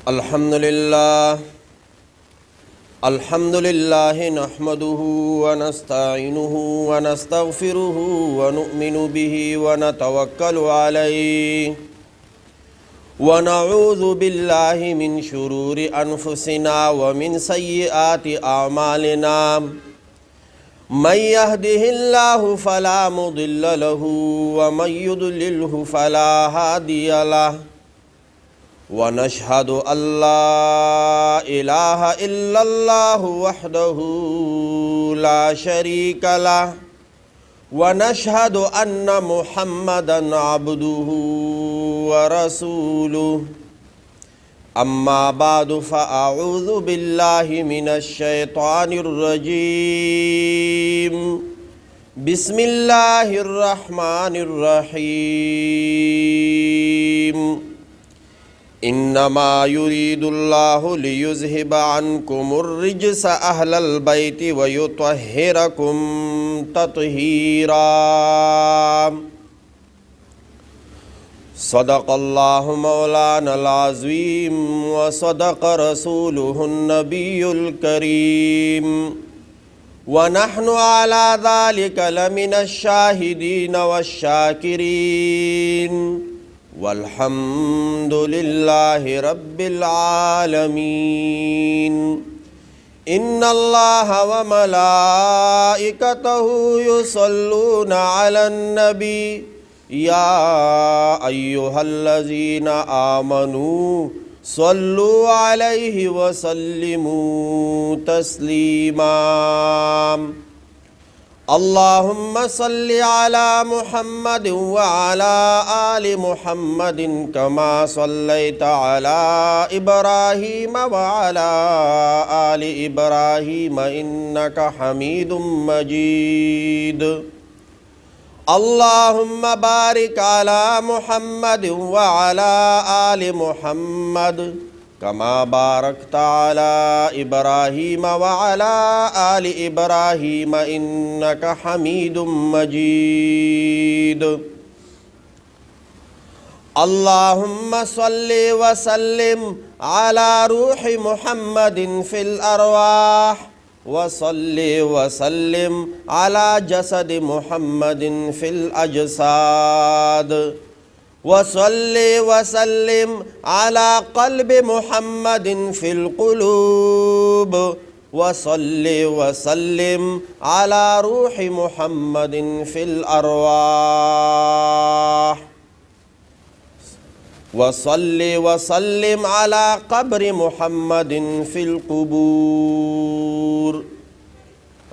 الحمد لله نحمده ونستعينه ونستغفره ونؤمن به ونتوكل عليه ونعوذ بالله من شرور أنفسنا ومن سيئات أعمالنا من يهده الله فلا مضل له ومن يضلله فلا هادي له ونشهد أن لا إله إلا الله وحده لا شريك له ونشهد أن محمدًا عبده ورسوله أما بعد فأعوذ بالله من الشيطان الرجيم بسم الله الرحمن الرحيم إنما يريد الله ليذهب عنكم الرجس أهل البيت ويطهركم تطهيرا صدق الله مولانا العظيم وصدق رسوله النبي الكريم ونحن على ذلك لمن الشاهدين والشاكرين والحمد لله رب العالمين إن الله وملائكته يصلون على النبي يا أيها الذين آمنوا صلوا عليه وسلموا تسليما اللهم صل على محمد وعلى آل محمد كما صليت على إبراهيم وعلى آل إبراهيم إنك حميد مجيد اللهم بارك على محمد وعلى آل محمد كما باركت على إبراهيم وعلى آل إبراهيم إنك حميد مجيد اللهم صل وسلم على روح محمد في الأرواح وصل وسلم على جسد محمد في الأجساد وصل وسلم على قلب محمد في القلوب وصل وسلم على روح محمد في الأرواح وصل وسلم على قبر محمد في القبور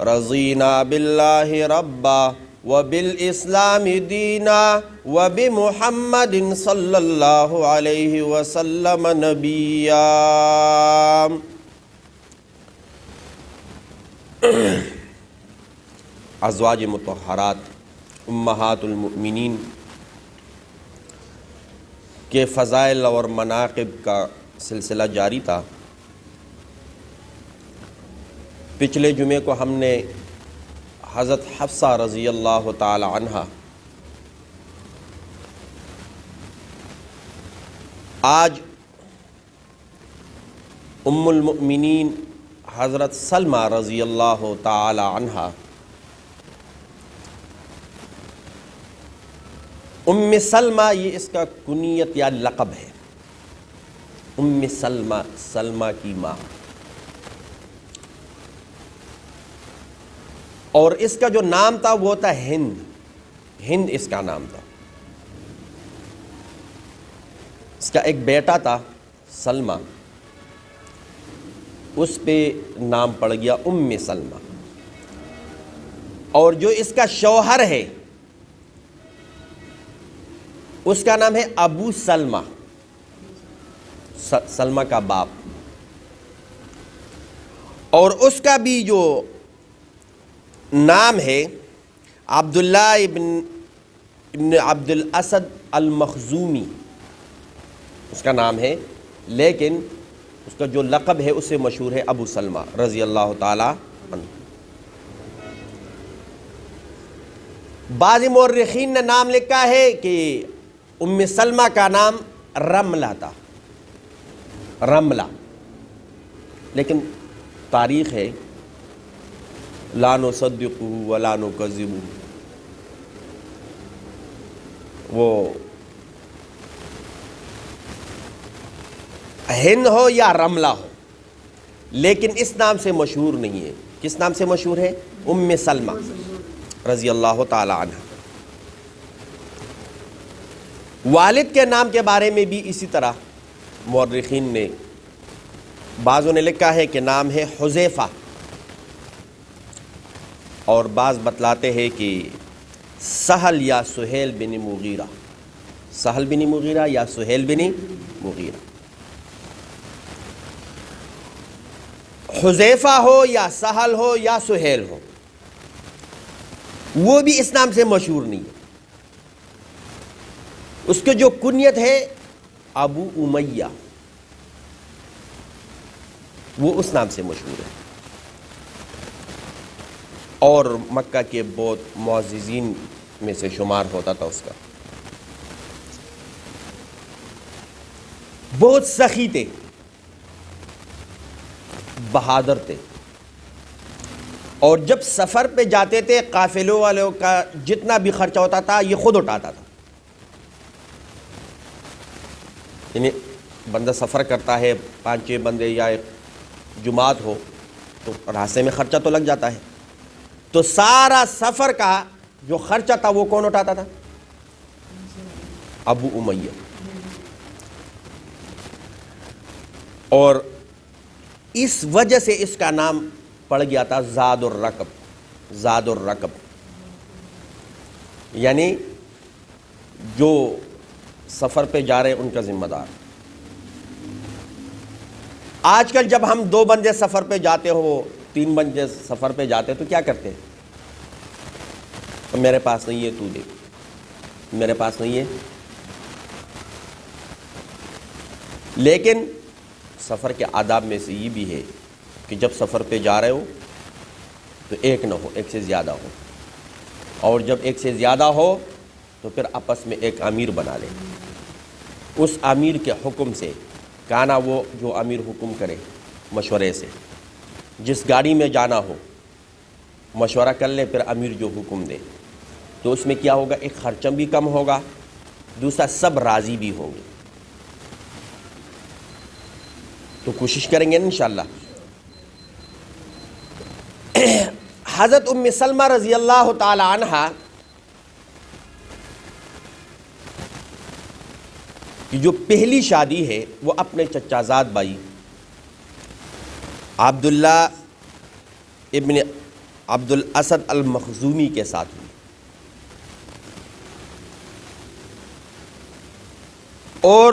رضينا بالله ربا وبالإسلام دينا وبمحمد صلى الله عليه وسلم نبيا ازواج مطہرات امہات المؤمنین کے فضائل اور مناقب کا سلسلہ جاری تھا۔ پچھلے جمعے کو ہم نے حضرت حفصہ رضی اللہ تعالی عنہ آج ام المؤمنین حضرت سلمہ رضی اللہ تعالی عنہ ام سلمہ یہ اس کا کنیت یا لقب ہے۔ ام سلمہ، سلمہ کی ماں، اور اس کا جو نام تھا وہ تھا ہند۔ ہند اس کا نام تھا۔ اس کا ایک بیٹا تھا سلمہ، اس پہ نام پڑ گیا ام سلمہ۔ اور جو اس کا شوہر ہے اس کا نام ہے ابو سلمہ، سلمہ کا باپ۔ اور اس کا بھی جو نام ہے عبداللہ ابن عبد الاسد المخزومی اس کا نام ہے، لیکن اس کا جو لقب ہے اس سے مشہور ہے ابو سلمہ رضی اللہ تعالی عنہ۔ بعض مورخین نے نام لکھا ہے کہ ام سلمہ کا نام رملہ تھا، رملہ، لیکن تاریخ ہے لا نصدقہ ولا نکذبہ، وہ ہند ہو یا رملہ ہو، لیکن اس نام سے مشہور نہیں ہے۔ کس نام سے مشہور ہے؟ ام سلمہ رضی اللہ تعالی عنہ۔ والد کے نام کے بارے میں بھی اسی طرح مورخین نے، بعضوں نے لکھا ہے کہ نام ہے حذیفہ، اور بعض بتلاتے ہیں کہ سہل یا سہیل بن مغیرہ، سہل بن مغیرہ یا سہیل بن مغیرہ۔ حذیفہ ہو یا سہل ہو یا سہیل ہو، وہ بھی اس نام سے مشہور نہیں ہے۔ اس کے جو کنیت ہے ابو امیہ، وہ اس نام سے مشہور ہے، اور مکہ کے بہت معززین میں سے شمار ہوتا تھا اس کا۔ بہت سخی تھے، بہادر تھے، اور جب سفر پہ جاتے تھے قافلوں والوں کا جتنا بھی خرچہ ہوتا تھا یہ خود اٹھاتا تھا۔ یعنی بندہ سفر کرتا ہے، 5-6 بندے یا ایک جماعت ہو تو راستے میں خرچہ تو لگ جاتا ہے، تو سارا سفر کا جو خرچہ تھا وہ کون اٹھاتا تھا؟ ابو امیہ۔ اور اس وجہ سے اس کا نام پڑ گیا تھا زاد الرکب، زاد الرکب، یعنی جو سفر پہ جا رہے ہیں ان کا ذمہ دار۔ آج کل جب ہم 2 بندے سفر پہ جاتے ہو، 3 بندے سفر پہ جاتے ہیں تو کیا کرتے ہیں؟ میرے پاس نہیں ہے، تو دے، میرے پاس نہیں ہے۔ لیکن سفر کے آداب میں سے یہ بھی ہے کہ جب سفر پہ جا رہے ہو تو ایک نہ ہو، ایک سے زیادہ ہو، اور جب ایک سے زیادہ ہو تو پھر آپس میں ایک امیر بنا لے۔ اس امیر کے حکم سے، کانا وہ جو امیر حکم کرے مشورے سے، جس گاڑی میں جانا ہو مشورہ کر لے، پھر امیر جو حکم دے، تو اس میں کیا ہوگا؟ ایک خرچہ بھی کم ہوگا، دوسرا سب راضی بھی ہوں گے۔ تو کوشش کریں گے انشاءاللہ۔ حضرت ام سلمہ رضی اللہ تعالی عنہ کی جو پہلی شادی ہے وہ اپنے چچا زاد بھائی عبداللہ ابن عبد الاسد المخزومی کے ساتھ ہوئی، اور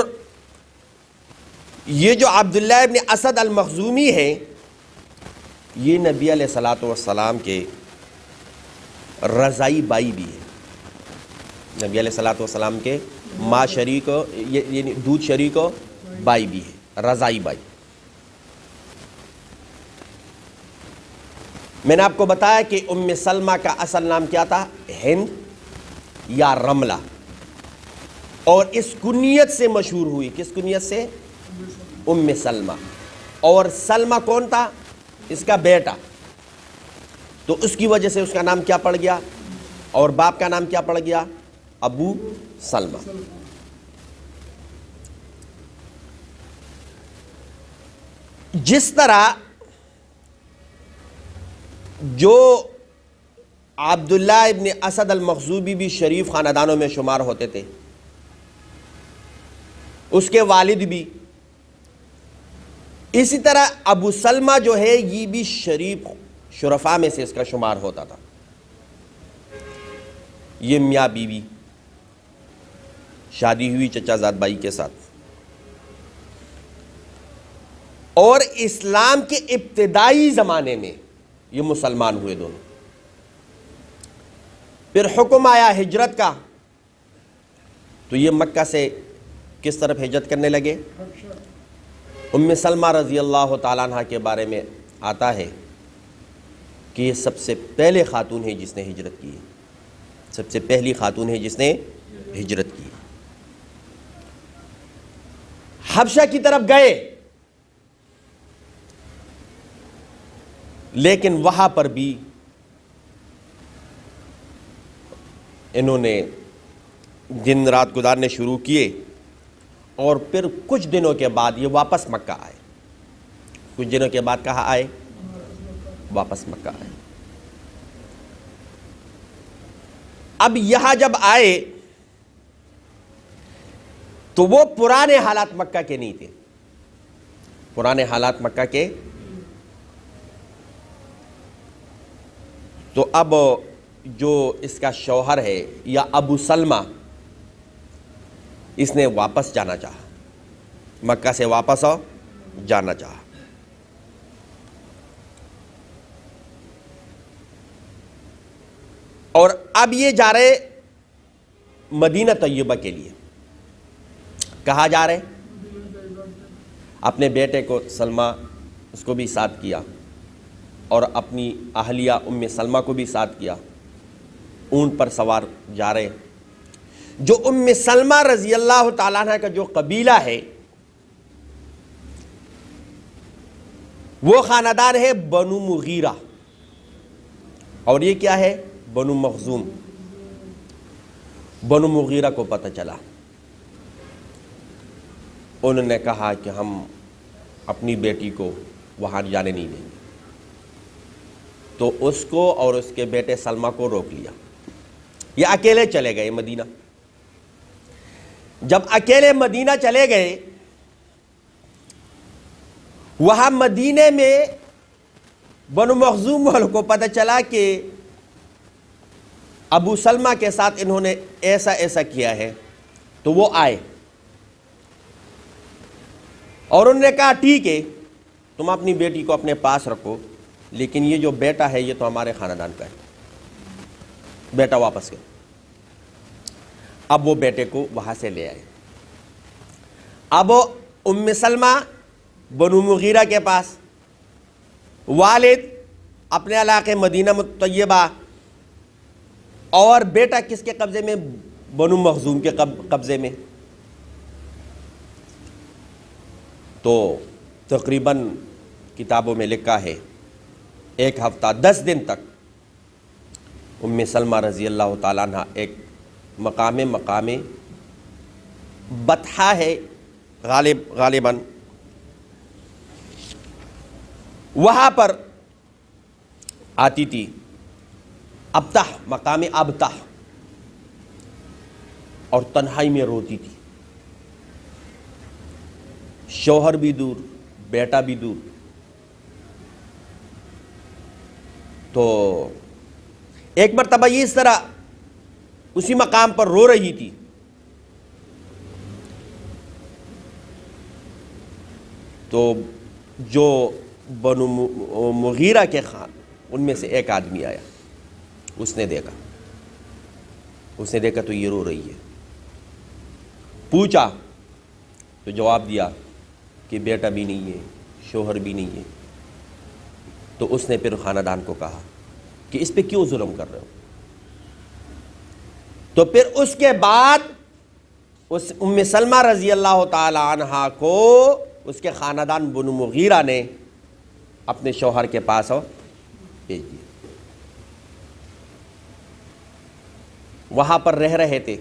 یہ جو عبداللہ ابن اسد المخزومی ہے یہ نبی علیہ الصلوۃ والسلام کے رضائی بھائی بھی ہے، نبی علیہ الصلوۃ والسلام کے ماں شریک یعنی دودھ شریک بھائی بھی ہے، رضائی بھائی۔ میں نے آپ کو بتایا کہ ام سلمہ کا اصل نام کیا تھا؟ ہند یا رملہ، اور اس کنیت سے مشہور ہوئی۔ کس کنیت سے؟ ام سلمہ۔ اور سلمہ کون تھا؟ اس کا بیٹا، تو اس کی وجہ سے اس کا نام کیا پڑ گیا؟ اور باپ کا نام کیا پڑ گیا؟ ابو سلمہ۔ جس طرح جو عبداللہ ابن اسد المخزومی بھی شریف خاندانوں میں شمار ہوتے تھے، اس کے والد بھی، اسی طرح ابو سلمہ جو ہے یہ بھی شریف شرفاء میں سے اس کا شمار ہوتا تھا۔ یہ میاں بیوی شادی ہوئی چچا زاد بھائی کے ساتھ، اور اسلام کے ابتدائی زمانے میں یہ مسلمان ہوئے دونوں۔ پھر حکم آیا ہجرت کا، تو یہ مکہ سے کس طرف ہجرت کرنے لگے؟ ام سلمہ رضی اللہ تعالیٰ عنہ کے بارے میں آتا ہے کہ یہ سب سے پہلے خاتون ہے جس نے ہجرت کی ہے، سب سے پہلی خاتون ہے جس نے ہجرت کی۔ حبشہ کی طرف گئے لیکن وہاں پر بھی انہوں نے دن رات گزارنے شروع کیے، اور پھر کچھ دنوں کے بعد یہ واپس مکہ آئے۔ کچھ دنوں کے بعد کہاں آئے؟ واپس مکہ آئے۔ اب یہاں جب آئے تو وہ پرانے حالات مکہ کے نہیں تھے، پرانے حالات مکہ کے۔ تو اب جو اس کا شوہر ہے یا ابو سلمہ، اس نے واپس جانا چاہا، مکہ سے واپس جانا چاہا۔ اور اب یہ جا رہے مدینہ طیبہ کے لیے۔ کہاں جا رہے؟ اپنے بیٹے کو سلمہ، اس کو بھی ساتھ کیا، اور اپنی اہلیہ ام سلمہ کو بھی ساتھ کیا۔ اونٹ پر سوار جا رہے۔ جو ام سلمہ رضی اللہ تعالیٰ عنہ کا جو قبیلہ ہے، وہ خاندان ہے بنو مغیرہ، اور یہ کیا ہے؟ بنو مخزوم۔ بنو مغیرہ کو پتہ چلا، انہوں نے کہا کہ ہم اپنی بیٹی کو وہاں جانے نہیں دیں گے، تو اس کو اور اس کے بیٹے سلمہ کو روک لیا۔ یہ اکیلے چلے گئے مدینہ۔ جب اکیلے مدینہ چلے گئے، وہاں مدینے میں بنو مخزوم والوں کو پتہ چلا کہ ابو سلمہ کے ساتھ انہوں نے ایسا ایسا کیا ہے، تو وہ آئے اور انہوں نے کہا ٹھیک ہے، تم اپنی بیٹی کو اپنے پاس رکھو، لیکن یہ جو بیٹا ہے یہ تو ہمارے خاندان کا ہے، بیٹا واپس کرو۔ اب وہ بیٹے کو وہاں سے لے آئے۔ اب ام سلمہ بنو مغیرہ کے پاس، والد اپنے علاقے مدینہ طیبہ، اور بیٹا کس کے قبضے میں؟ بنو مخزوم کے قبضے میں۔ تو تقریباً کتابوں میں لکھا ہے 1 ہفتہ 10 دن تک ام سلمہ رضی اللہ تعالیٰ عنہ ایک مقام بطحہ ہے غالباً، وہاں پر آتی تھی، ابتح، مقام ابتح، اور تنہائی میں روتی تھی، شوہر بھی دور، بیٹا بھی دور۔ تو ایک مرتبہ یہ اس طرح اسی مقام پر رو رہی تھی، تو جو بنو مغیرہ کے خان، ان میں سے ایک آدمی آیا، اس نے دیکھا تو یہ رو رہی ہے، پوچھا تو جواب دیا کہ بیٹا بھی نہیں ہے، شوہر بھی نہیں ہے۔ تو اس نے پھر خاندان کو کہا کہ اس پہ کیوں ظلم کر رہے ہو؟ تو پھر اس کے بعد اس ام سلمہ رضی اللہ تعالی عنہا کو اس کے خاندان بنو مغیرہ نے اپنے شوہر کے پاس بھیج دیا۔ وہاں پر رہ رہے تھے۔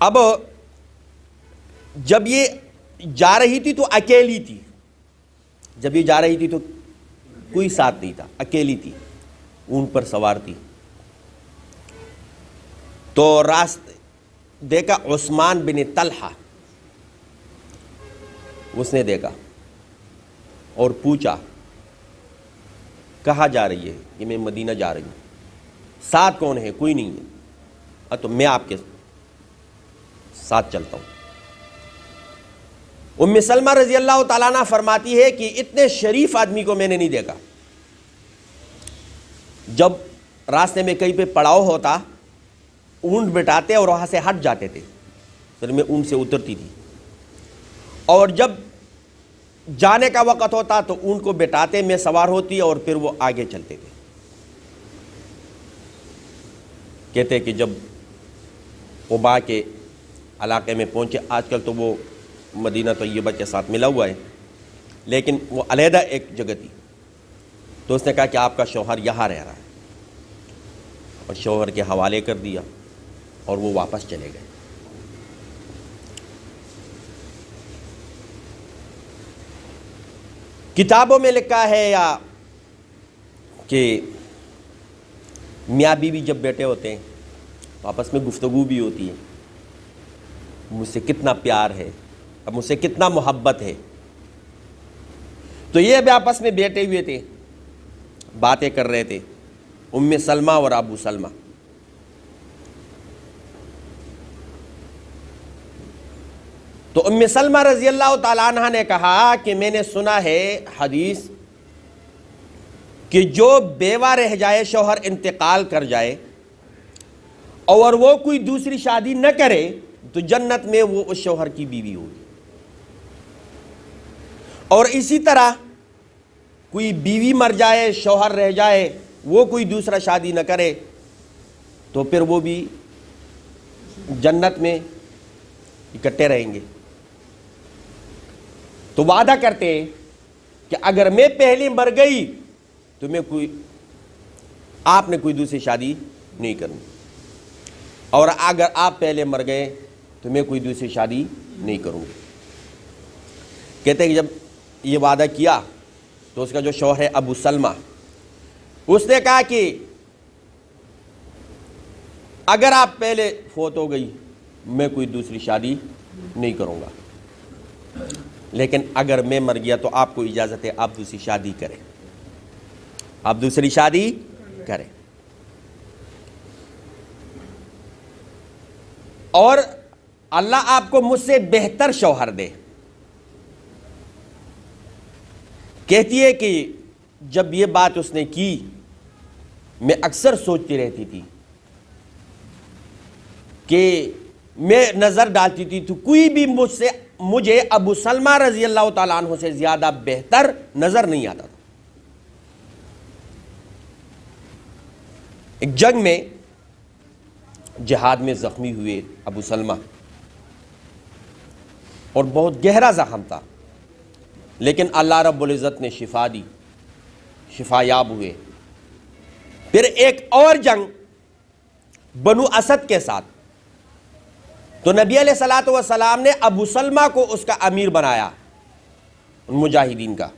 اب جب یہ جا رہی تھی تو اکیلی تھی، جب یہ جا رہی تھی تو کوئی ساتھ نہیں تھا، اکیلی تھی، اونٹ پر سوار تھی۔ تو راستے دیکھا عثمان بن طلحہ، اس نے دیکھا اور پوچھا کہاں جا رہی ہے؟ کہ میں مدینہ جا رہی ہوں۔ ساتھ کون ہے؟ کوئی نہیں ہے۔ تو میں آپ کے ساتھ چلتا ہوں۔ ام سلمہ رضی اللہ تعالیٰ عنہ فرماتی ہے کہ اتنے شریف آدمی کو میں نے نہیں دیکھا۔ جب راستے میں کہیں پہ پڑاؤ ہوتا، اونٹ بٹاتے اور وہاں سے ہٹ جاتے تھے، پھر میں اونٹ سے اترتی تھی، اور جب جانے کا وقت ہوتا تو اونٹ کو بٹاتے، میں سوار ہوتی اور پھر وہ آگے چلتے تھے۔ کہتے کہ جب قباء کے علاقے میں پہنچے، آج کل تو وہ مدینہ طیبہ کے ساتھ ملا ہوا ہے، لیکن وہ علیحدہ ایک جگہ تھی. تو اس نے کہا کہ آپ کا شوہر یہاں رہ رہا ہے، اور شوہر کے حوالے کر دیا اور وہ واپس چلے گئے. کتابوں میں لکھا ہے یا کہ میاں بیوی جب بیٹھے ہوتے ہیں تو آپس میں گفتگو بھی ہوتی ہے، مجھ سے کتنا پیار ہے، اب مجھ سے کتنا محبت ہے. تو یہ اب آپس میں بیٹھے ہوئے تھے، باتیں کر رہے تھے، ام سلمہ اور ابو سلمہ. تو ام سلمہ رضی اللہ تعالیٰ عنہ نے کہا کہ میں نے سنا ہے حدیث کہ جو بیوہ رہ جائے، شوہر انتقال کر جائے اور وہ کوئی دوسری شادی نہ کرے تو جنت میں وہ اس شوہر کی بیوی ہوگی. اور اسی طرح کوئی بیوی مر جائے، شوہر رہ جائے، وہ کوئی دوسرا شادی نہ کرے تو پھر وہ بھی جنت میں اکٹھے رہیں گے. تو وعدہ کرتے ہیں کہ اگر میں پہلے مر گئی تو آپ نے کوئی دوسری شادی نہیں کرنی، اور اگر آپ پہلے مر گئے تو میں کوئی دوسری شادی نہیں کروں گی. کہتے ہیں کہ جب یہ وعدہ کیا تو اس کا جو شوہر ہے ابو سلمہ، اس نے کہا کہ اگر آپ پہلے فوت ہو گئی میں کوئی دوسری شادی نہیں کروں گا، لیکن اگر میں مر گیا تو آپ کو اجازت ہے آپ دوسری شادی کریں، آپ دوسری شادی کریں. اور اللہ آپ کو مجھ سے بہتر شوہر دے. کہتی ہے کہ جب یہ بات اس نے کی میں اکثر سوچتی رہتی تھی کہ میں نظر ڈالتی تھی تو کوئی بھی مجھے ابو سلمہ رضی اللہ تعالیٰ عنہ سے زیادہ بہتر نظر نہیں آتا تھا. ایک جنگ میں جہاد میں زخمی ہوئے ابو سلمہ، اور بہت گہرا زخم تھا، لیکن اللہ رب العزت نے شفا دی، شفا یاب ہوئے. پھر ایک اور جنگ بنو اسد کے ساتھ، تو نبی علیہ الصلوۃ والسلام نے ابو سلمہ کو اس کا امیر بنایا ان مجاہدین کا،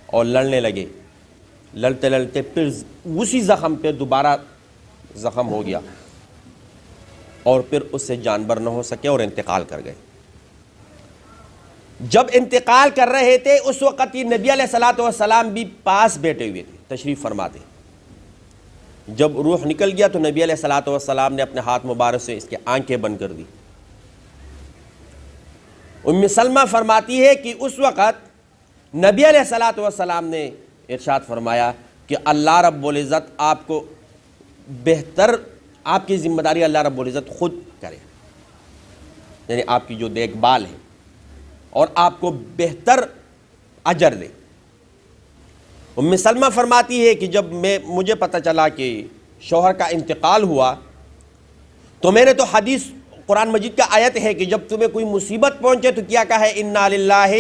اور لڑنے لگے. لڑتے لڑتے پھر اسی زخم پہ دوبارہ زخم ہو گیا، اور پھر اس سے جانبر نہ ہو سکے اور انتقال کر گئے. جب انتقال کر رہے تھے اس وقت یہ نبی علیہ الصلوۃ والسلام بھی پاس بیٹھے ہوئے تھے، تشریف فرما تھے. جب روح نکل گیا تو نبی علیہ الصلوۃ والسلام نے اپنے ہاتھ مبارک سے اس کے آنکھیں بند کر دی. ام سلمہ فرماتی ہے کہ اس وقت نبی علیہ الصلوۃ والسلام نے ارشاد فرمایا کہ اللہ رب العزت آپ کو بہتر، آپ کی ذمہ داری اللہ رب العزت خود کرے، یعنی آپ کی جو دیکھ بھال ہے، اور آپ کو بہتر اجر دے. ام سلمہ فرماتی ہے کہ جب مجھے پتہ چلا کہ شوہر کا انتقال ہوا تو میں نے تو حدیث قرآن مجید کا آیت ہے کہ جب تمہیں کوئی مصیبت پہنچے تو کیا کہا ہے، انا للہ،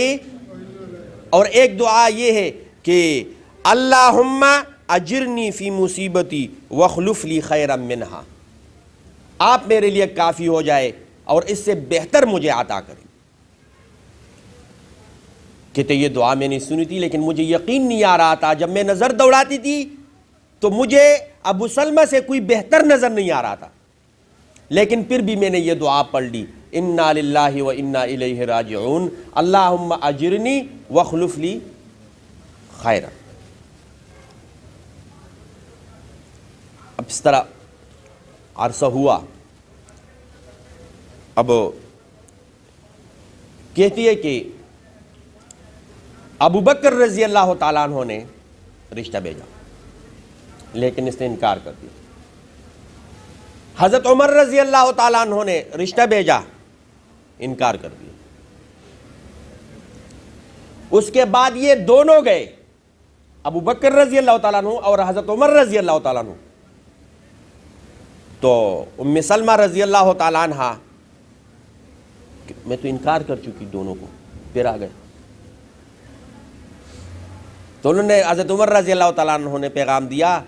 اور ایک دعا یہ ہے کہ اللہم اجرنی فی مصیبتی واخلف لی خیرا منہا، آپ میرے لیے کافی ہو جائے اور اس سے بہتر مجھے عطا کریں. کہتے یہ دعا میں نے سنی تھی لیکن مجھے یقین نہیں آ رہا تھا، جب میں نظر دوڑاتی تھی تو مجھے ابو سلمہ سے کوئی بہتر نظر نہیں آ رہا تھا، لیکن پھر بھی میں نے یہ دعا پڑھ لی، انا للہ و انا الیہ راجعون، اللہم اجرنی واخلف لی خیرا. اب اس طرح عرصہ ہوا. اب کہتی ہے کہ ابو بکر رضی اللہ تعالیٰ عنہ نے رشتہ بھیجا لیکن اس نے انکار کر دیا. حضرت عمر رضی اللہ تعالیٰ عنہ نے رشتہ بھیجا، انکار کر دیا. اس کے بعد یہ دونوں گئے، ابو بکر رضی اللہ تعالیٰ عنہ اور حضرت عمر رضی اللہ تعالیٰ عنہ. تو ام سلمہ رضی اللہ تعالیٰ عنہ، میں تو انکار کر چکی دونوں کو، پھر آ گئے. تو انہوں نے حضرت عمر رضی اللہ تعالیٰ عنہ نے پیغام دیا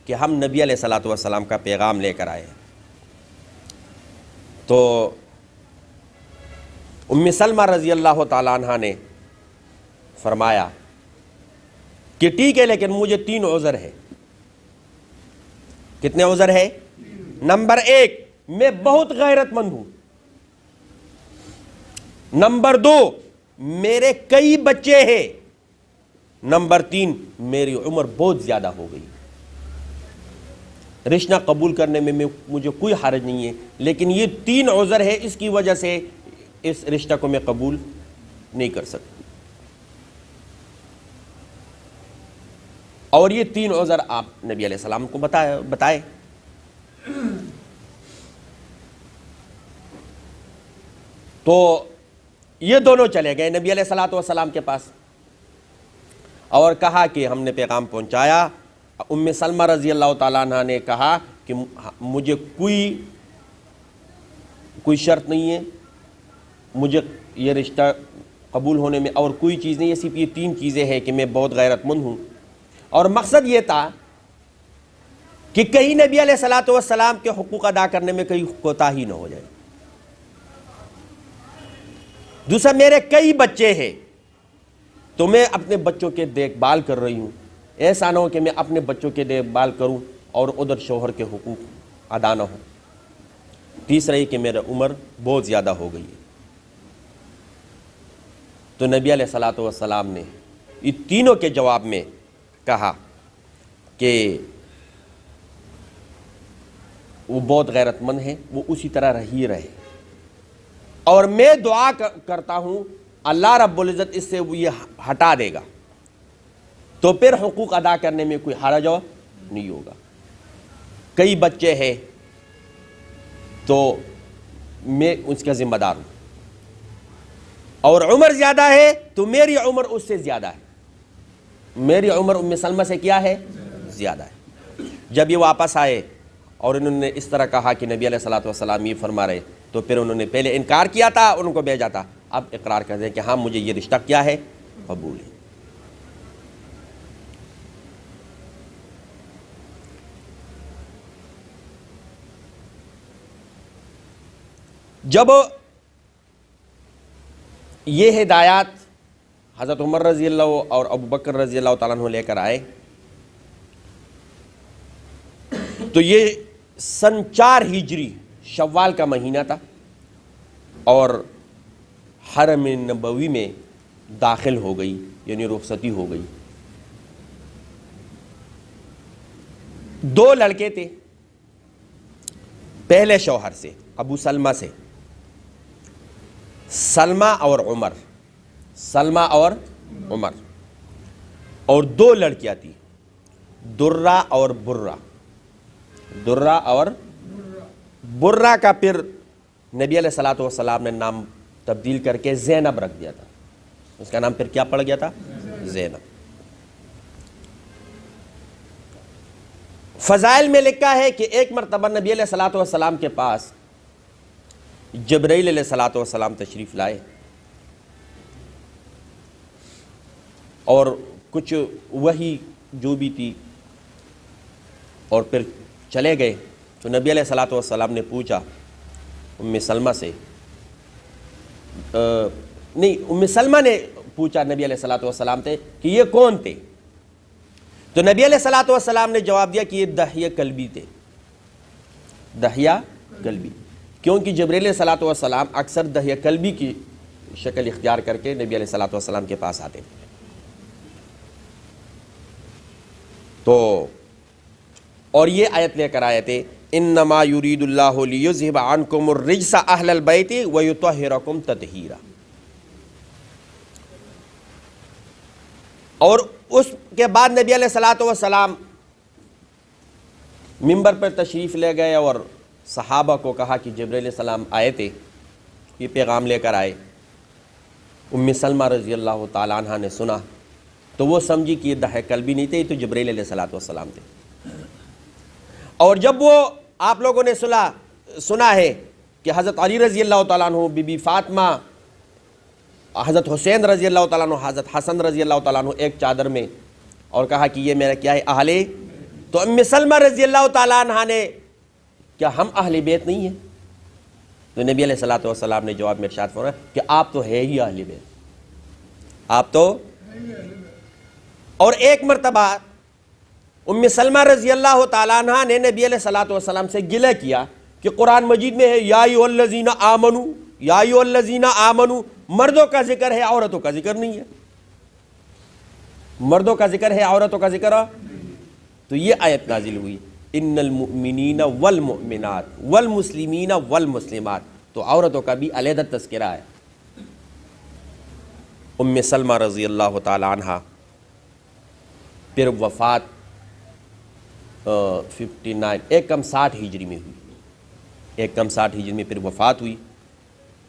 کہ ہم نبی علیہ الصلوۃ والسلام کا پیغام لے کر آئے ہیں۔ تو ام سلمہ رضی اللہ تعالیٰ عنہ نے فرمایا کہ ٹھیک ہے، لیکن مجھے 3 عذر ہے۔ کتنے عذر ہے؟ نمبر 1، میں بہت غیرت مند ہوں۔ نمبر 2، میرے کئی بچے ہیں۔ نمبر 3، میری عمر بہت زیادہ ہو گئی۔ رشتہ قبول کرنے میں مجھے کوئی حرج نہیں ہے، لیکن یہ 3 عذر ہے، اس کی وجہ سے اس رشتہ کو میں قبول نہیں کر سکتا۔ اور یہ 3 عذر آپ نبی علیہ السلام کو بتائے۔ تو یہ دونوں چلے گئے نبی علیہ الصلوۃ والسلام کے پاس اور کہا کہ ہم نے پیغام پہنچایا۔ ام سلمہ رضی اللہ تعالیٰ عنہ نے کہا کہ مجھے کوئی شرط نہیں ہے، مجھے یہ رشتہ قبول ہونے میں اور کوئی چیز نہیں ہے، صرف یہ 3 چیزیں ہیں کہ میں بہت غیرت مند ہوں۔ اور مقصد یہ تھا کہ کہیں نبی علیہ الصلوۃ والسلام کے حقوق ادا کرنے میں کہیں کوتاہی نہ ہو جائے۔ دوسرا، میرے کئی بچے ہیں تو میں اپنے بچوں کے دیکھ بھال کر رہی ہوں، ایسا نہ ہو کہ میں اپنے بچوں کے دیکھ بھال کروں اور ادھر شوہر کے حقوق ادا نہ ہو۔ تیسرا یہ کہ میرا عمر بہت زیادہ ہو گئی ہے۔ تو نبی علیہ الصلوۃ والسلام نے یہ تینوں کے جواب میں کہا کہ وہ بہت غیرت مند ہے، وہ اسی طرح رہی رہے، اور میں دعا کرتا ہوں اللہ رب العزت اس سے یہ ہٹا دے گا، تو پھر حقوق ادا کرنے میں کوئی حرج نہیں ہوگا۔ کئی بچے ہیں تو میں اس کا ذمہ دار ہوں، اور عمر زیادہ ہے تو میری عمر اس سے زیادہ ہے، میری عمر ام سلمہ سے کیا ہے؟ زیادہ ہے۔ جب یہ واپس آئے اور انہوں نے اس طرح کہا کہ نبی علیہ الصلوۃ والسلام یہ فرما رہے، تو پھر انہوں نے پہلے انکار کیا تھا، ان کو بھیجا تھا، اب اقرار کر دیں کہ ہاں مجھے یہ رشتہ کیا ہے؟ قبول ہے۔ جب یہ ہدایات حضرت عمر رضی اللہ اور ابو بکر رضی اللہ تعالیٰ عنہ لے کر آئے، تو یہ سن 4 ہجری شوال کا مہینہ تھا، اور حرم نبوی میں داخل ہو گئی، یعنی رخصتی ہو گئی۔ 2 لڑکے تھے پہلے شوہر سے، ابو سلمہ سے، سلمہ اور عمر، سلمہ اور عمر، اور 2 لڑکیاں تھیں، درہ اور برہ، درہ اور برہ کا پھر نبی علیہ الصلوۃ والسلام نے نام تبدیل کر کے زینب رکھ دیا تھا، اس کا نام پھر کیا پڑ گیا تھا؟ زینب۔ فضائل میں لکھا ہے کہ ایک مرتبہ نبی علیہ الصلوۃ والسلام کے پاس جبرائیل علیہ الصلوۃ والسلام تشریف لائے، اور کچھ وحی جو بھی تھی، اور پھر چلے گئے۔ تو نبی علیہ الصلوۃ والسلام نے پوچھا ام سلمہ سے، ام سلمہ نے پوچھا نبی علیہ الصلوۃ والسلام سے کہ یہ کون تھے؟ تو نبی علیہ الصلوۃ والسلام نے جواب دیا کہ یہ دحیہ کلبی تھے، دحیہ کلبی، کیونکہ جبرائیل علیہ الصلوۃ والسلام اکثر دحیہ کلبی کی شکل اختیار کر کے نبی علیہ الصلوۃ والسلام کے پاس آتے تھے۔ تو اور یہ آیت لے کر آئے تھے، انما یرید اللہ لیذھب عنکم الرجس اہل البیت ویطہرکم تطہیرا۔ اور اس کے بعد نبی علیہ الصلوۃ والسلام منبر پر تشریف لے گئے اور صحابہ کو کہا کہ جبرائیل علیہ السلام آئے تھے، یہ پیغام لے کر آئے۔ ام سلمہ رضی اللہ تعالیٰ عنہ نے سنا تو وہ سمجھی کہ یہ دحیہ کلبی نہیں تھے، یہ تو جبرائیل علیہ الصلوۃ والسلام تھے۔ اور جب وہ آپ لوگوں نے سنا ہے کہ حضرت علی رضی اللہ تعالیٰ عنہ، بی بی فاطمہ، حضرت حسین رضی اللہ تعالیٰ عنہ، حضرت حسن رضی اللہ تعالیٰ عنہ ایک چادر میں اور کہا کہ یہ میرا کیا ہے اہل. تو ام سلمہ رضی اللہ تعالیٰ عنہ نے کیا ہم اہل بیت نہیں ہیں؟ تو نبی علیہ الصلوۃ والسلام نے جواب میں ارشاد فرمایا کہ آپ تو ہے ہی اہل بیت، آپ تو. اور ایک مرتبہ ام سلمہ رضی اللہ تعالیٰ عنہ نے نبی علیہ الصلوۃ والسلام سے گلہ کیا کہ قرآن مجید میں ہے یا ایھا الذین آمنو، یا ایھا الذین آمنو، مردوں کا ذکر ہے عورتوں کا ذکر نہیں ہے. مردوں کا ذکر ہے عورتوں کا ذکر. تو یہ آیت نازل ہوئی ان المؤمنین والمؤمنات والمسلمین والمسلمات. تو عورتوں کا بھی علیحدہ تذکرہ ہے. ام سلمہ رضی اللہ تعالی عنہ پھر وفات 59 ایک کم 60 ہجری میں ہوئی. ایک کم 60 ہجری میں پھر وفات ہوئی.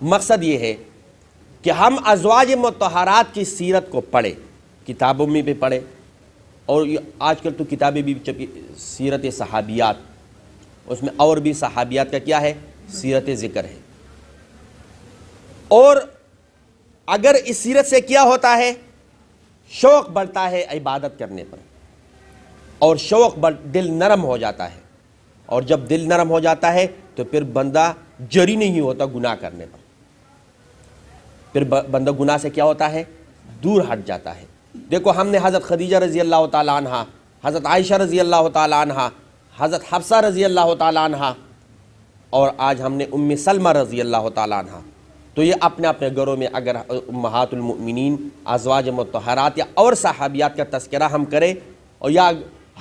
مقصد یہ ہے کہ ہم ازواج مطہرات کی سیرت کو پڑھیں، کتابوں میں بھی پڑھیں، اور آج کل تو کتابیں بھی سیرت صحابیات، اس میں اور بھی صحابیات کا کیا ہے سیرت ذکر ہے. اور اگر اس سیرت سے کیا ہوتا ہے شوق بڑھتا ہے عبادت کرنے پر، اور شوق دل نرم ہو جاتا ہے، اور جب دل نرم ہو جاتا ہے تو پھر بندہ جری نہیں ہوتا گناہ کرنے پر، پھر بندہ گناہ سے کیا ہوتا ہے دور ہٹ جاتا ہے. دیکھو ہم نے حضرت خدیجہ رضی اللہ تعالی عنہ، حضرت عائشہ رضی اللہ تعالی عنہ، حضرت حفصہ رضی اللہ تعالی عنہ، اور آج ہم نے ام سلمہ رضی اللہ تعالی عنہ. تو یہ اپنے اپنے گھروں میں اگر امہات المؤمنین، ازواج مطہرات یا اور صحابیات کا تذکرہ ہم کریں، اور یا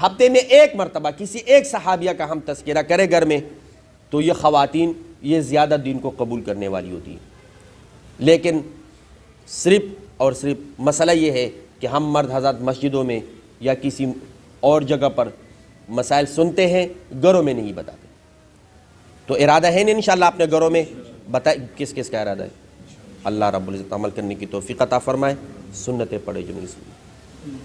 ہفتے میں ایک مرتبہ کسی ایک صحابیہ کا ہم تذکرہ کریں گھر میں، تو یہ خواتین یہ زیادہ دین کو قبول کرنے والی ہوتی ہیں. لیکن صرف اور صرف مسئلہ یہ ہے کہ ہم مرد حضرات مسجدوں میں یا کسی اور جگہ پر مسائل سنتے ہیں، گھروں میں نہیں بتاتے. تو ارادہ ہے نا انشاءاللہ اپنے گھروں میں بتائیں. کس کس کا ارادہ ہے؟ اللہ رب العزت عمل کرنے کی توفیق عطا فرمائے. سنتیں پڑھے جو نہیں سنی.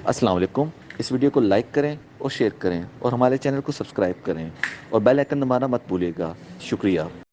السلام علیکم. اس ویڈیو کو لائک کریں اور شیئر کریں، اور ہمارے چینل کو سبسکرائب کریں، اور بیل آئیکن دبانا مت بھولیے گا. شکریہ.